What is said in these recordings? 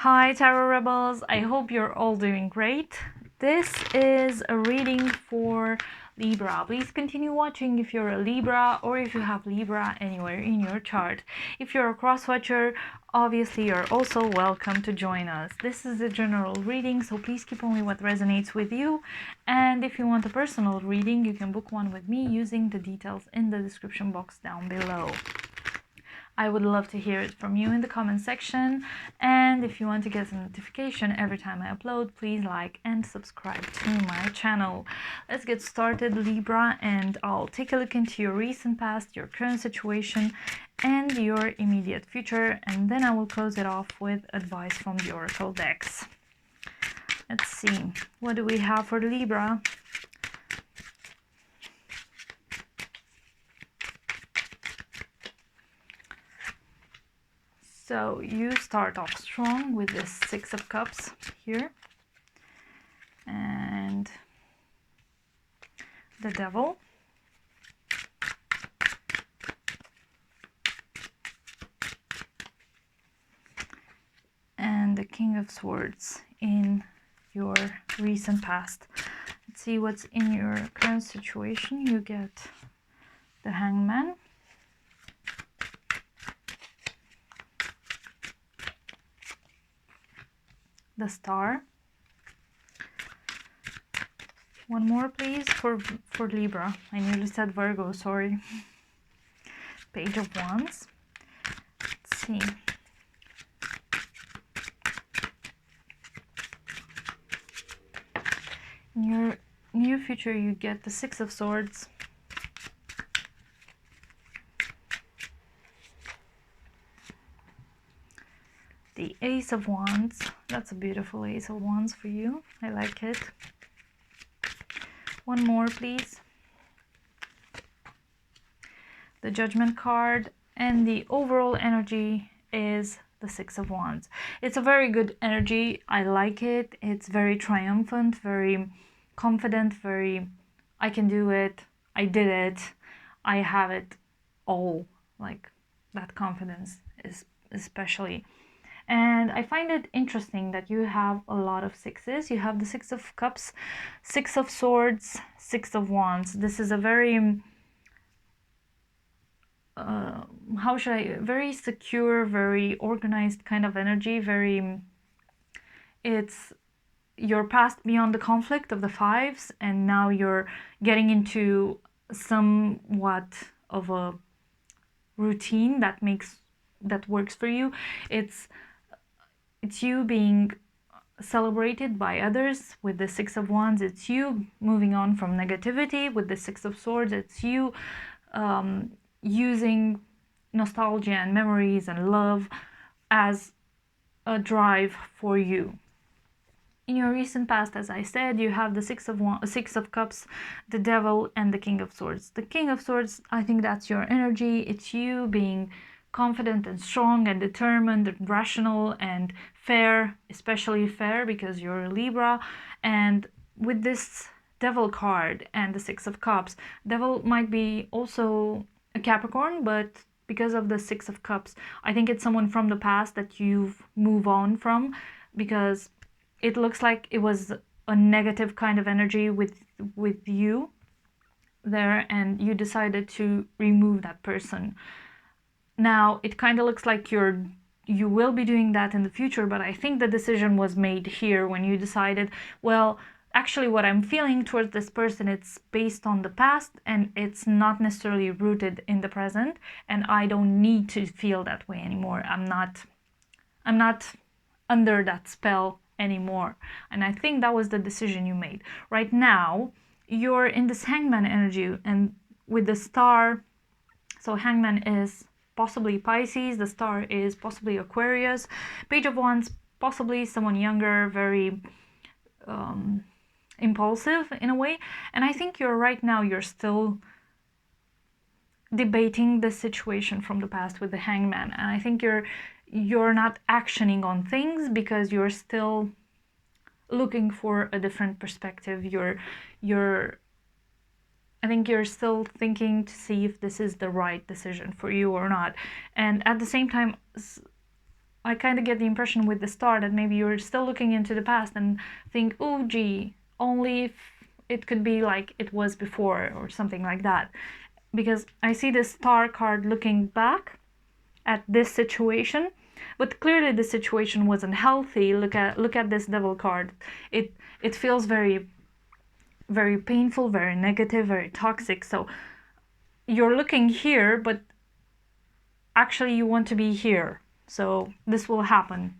Hi Tarot Rebels, I hope you're all doing great. This is a reading for Libra. Please continue watching if you're a Libra or if you have Libra anywhere in your chart. If you're a cross-watcher, obviously you're also welcome to join us. This is a general reading, so please keep only what resonates with you. And if you want a personal reading, you can book one with me using the details in the description box down below. I would love to hear it from you in the comment section, and if you want to get a notification every time I upload, please like and subscribe to my channel. Let's get started, Libra, and I'll take a look into your recent past, your current situation, and your immediate future, and then I will close it off with advice from the Oracle decks. Let's see, what do we have for Libra? So you start off strong with this Six of Cups here, and the Devil, and the King of Swords in your recent past. Let's see what's in your current situation. You get the Hangman, the Star. One more please for Libra. I nearly said Virgo, sorry. Page of Wands. Let's see. In your near future you get the Six of Swords, the Ace of Wands. That's a beautiful Ace of Wands for you. I like it. One more please. The Judgment card, and the overall energy is the Six of Wands. It's a very good energy. I like it. It's very triumphant, very confident, very I can do it, I did it, I have it all. Like that confidence is especially. And I find it interesting that you have a lot of sixes. You have the Six of Cups, Six of Swords, Six of Wands. This is a very how should I, very secure, very organized kind of energy. It's you're past beyond the conflict of the fives, and now you're getting into somewhat of a routine that works for you. It's you being celebrated by others with the Six of Wands. It's you moving on from negativity with the Six of Swords. It's you using nostalgia and memories and love as a drive for you. In your recent past, as I said, you have the Six of Cups, the Devil, and the King of Swords. The King of Swords, I think that's your energy. It's you being confident and strong and determined and rational and fair, especially fair because you're a Libra. And with this Devil card and the Six of Cups, Devil might be also a Capricorn, but because of the Six of Cups, I think it's someone from the past that you've moved on from, because it looks like it was a negative kind of energy with you there, and you decided to remove that person. Now it kind of looks like you will be doing that in the future, but I think the decision was made here when you decided, well, actually what I'm feeling towards this person, it's based on the past and it's not necessarily rooted in the present, and I don't need to feel that way anymore. I'm not under that spell anymore. And I think that was the decision you made. Right now you're in this Hangman energy, and with the Star, so Hangman is possibly Pisces, the Star is possibly Aquarius, Page of Wands possibly someone younger, very impulsive in a way. And I think you're still debating the situation from the past with the Hangman, and I think you're not actioning on things because you're still looking for a different perspective. I think you're still thinking to see if this is the right decision for you or not. And at the same time, I kind of get the impression with the star that maybe you're still looking into the past and think, oh gee, only if it could be like it was before or something like that. Because I see this star card looking back at this situation, but clearly the situation wasn't healthy. Look at this devil card. It feels very, very painful, very negative, very toxic. So you're looking here, but actually you want to be here. So this will happen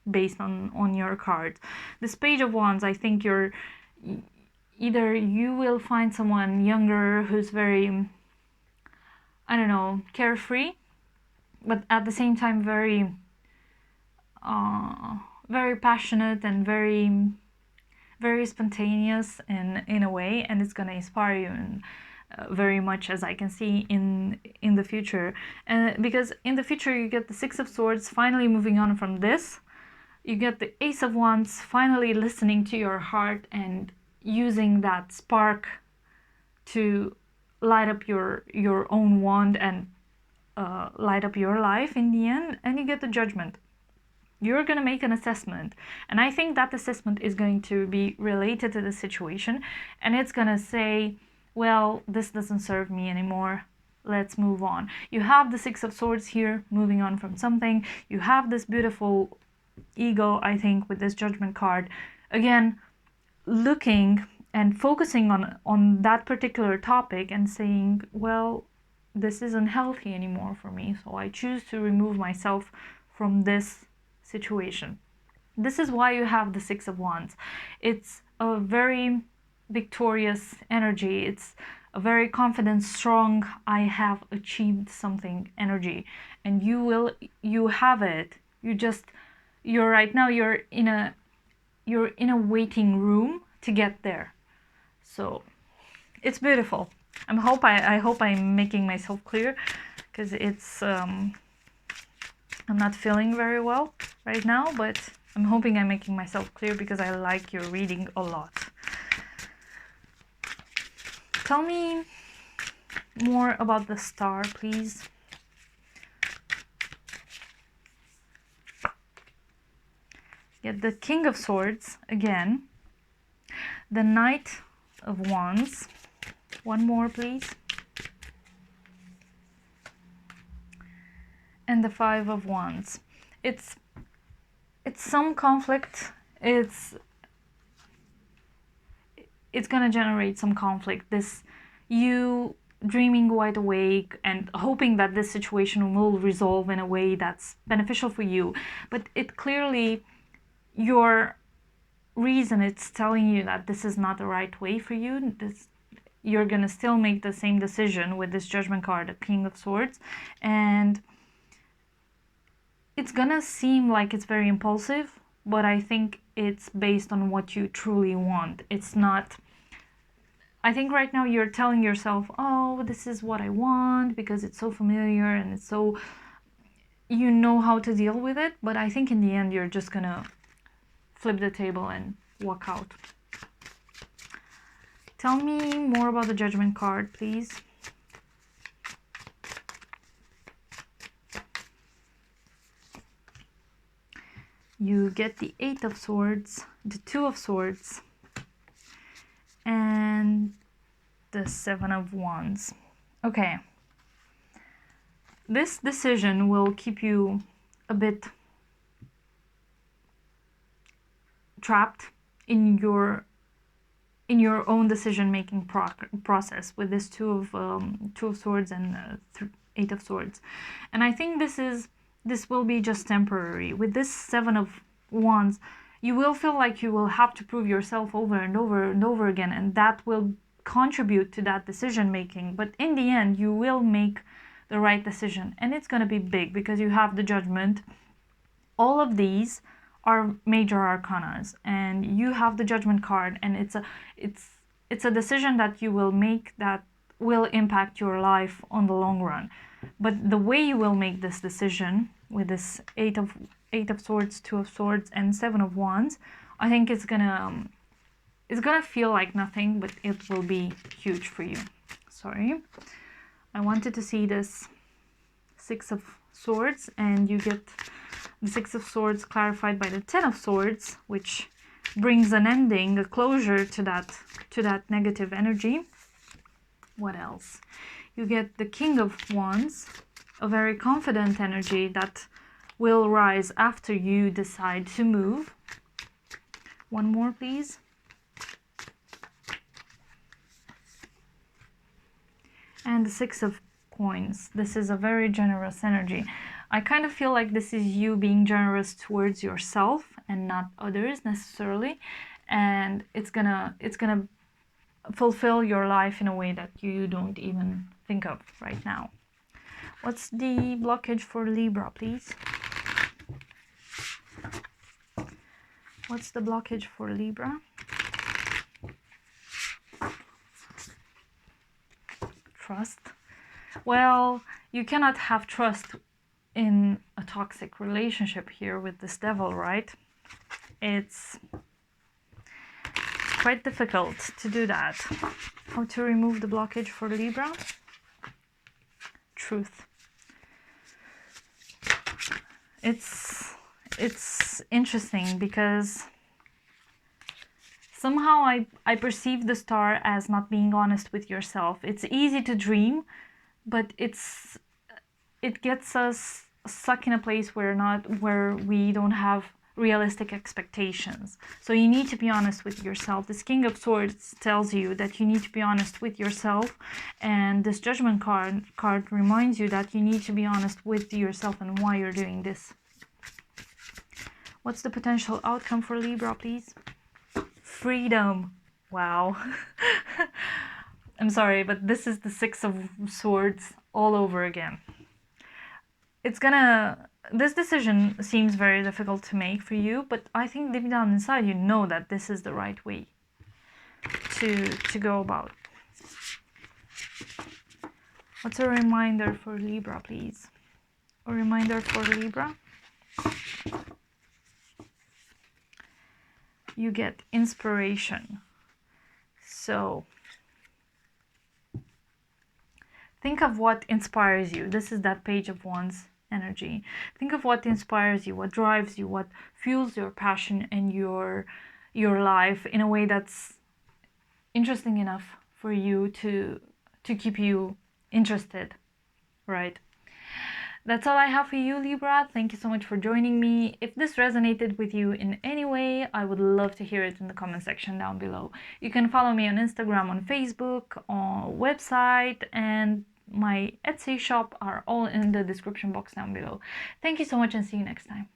based on your cards. This Page of Wands, I think either you will find someone younger who's very, I don't know, carefree, but at the same time very very passionate and very, very spontaneous in a way, and it's gonna inspire you and very much, as I can see in the future. And because in the future you get the Six of Swords finally moving on from this, you get the Ace of Wands finally listening to your heart and using that spark to light up your own wand and light up your life in the end. And you get the Judgment. You're going to make an assessment, and I think that assessment is going to be related to the situation, and it's going to say, well, this doesn't serve me anymore, let's move on. You have the Six of Swords here, moving on from something. You have this beautiful ego, I think, with this Judgment card, again looking and focusing on that particular topic and saying, well, this isn't healthy anymore for me, so I choose to remove myself from this situation. This is why you have the Six of Wands. It's a very victorious energy. It's a very confident, strong, I have achieved something energy, and you have it. You're right now, you're in a waiting room to get there. So it's beautiful. I hope I'm making myself clear, because it's I'm not feeling very well right now, but I'm hoping I'm making myself clear because I like your reading a lot. Tell me more about the star, please. Get the King of Swords again. The Knight of Wands. One more, please. And the Five of Wands. It's some conflict. It's gonna generate some conflict. This, you dreaming wide awake and hoping that this situation will resolve in a way that's beneficial for you, but it clearly, your reason, it's telling you that this is not the right way for you. You're gonna still make the same decision with this Judgment card, the King of Swords, and it's gonna seem like it's very impulsive, but I think it's based on what you truly want. It's not, I think right now you're telling yourself, oh, this is what I want because it's so familiar and it's so, you know how to deal with it, but I think in the end you're just gonna flip the table and walk out. Tell me more about the Judgment card, please. You get the Eight of Swords, the Two of Swords, and the Seven of Wands. Okay. This decision will keep you a bit trapped in your own decision-making process with this Two of Swords and Eight of Swords. And I think this will be just temporary. With this Seven of Wands, you will feel like you will have to prove yourself over and over and over again, and that will contribute to that decision making. But in the end, you will make the right decision, and it's going to be big because you have the Judgment. All of these are major arcanas, and you have the Judgment card, and it's a decision that you will make that will impact your life on the long run. But the way you will make this decision with this Eight of Swords, Two of Swords, and Seven of Wands, I think it's gonna feel like nothing, but it will be huge for you. Sorry, I wanted to see this Six of Swords, and you get The Six of Swords clarified by the Ten of Swords, which brings an ending, a closure to that negative energy. What else? You get the King of Wands, a very confident energy that will rise after you decide to move. One more, please. And the Six of Coins. This is a very generous energy. I kind of feel like this is you being generous towards yourself and not others necessarily, and it's gonna fulfill your life in a way that you don't even think of right now. What's the blockage for Libra, please? What's the blockage for Libra? Trust. Well, you cannot have trust in a toxic relationship here with this devil, right? It's quite difficult to do that. How to remove the blockage for Libra? Truth. It's interesting because somehow I perceive the star as not being honest with yourself. It's easy to dream, but it gets us stuck in a place where we don't have realistic expectations. So you need to be honest with yourself. This King of Swords tells you that you need to be honest with yourself, and this Judgment card reminds you that you need to be honest with yourself and why you're doing this. What's the potential outcome for Libra, please? Freedom. Wow. I'm sorry, but this is the Six of Swords all over again. This decision seems very difficult to make for you, but I think deep down inside you know that this is the right way to go about. What's a reminder for Libra, please? A reminder for Libra. You get inspiration. So think of what inspires you. This is that Page of Wands energy. Think of what inspires you, what drives you, what fuels your passion and your life in a way that's interesting enough for you to keep you interested, right? That's all I have for you, Libra. Thank you so much for joining me. If this resonated with you in any way, I would love to hear it in the comment section down below. You can follow me on Instagram, on Facebook, on website, and my Etsy shop are all in the description box down below. Thank you so much and see you next time.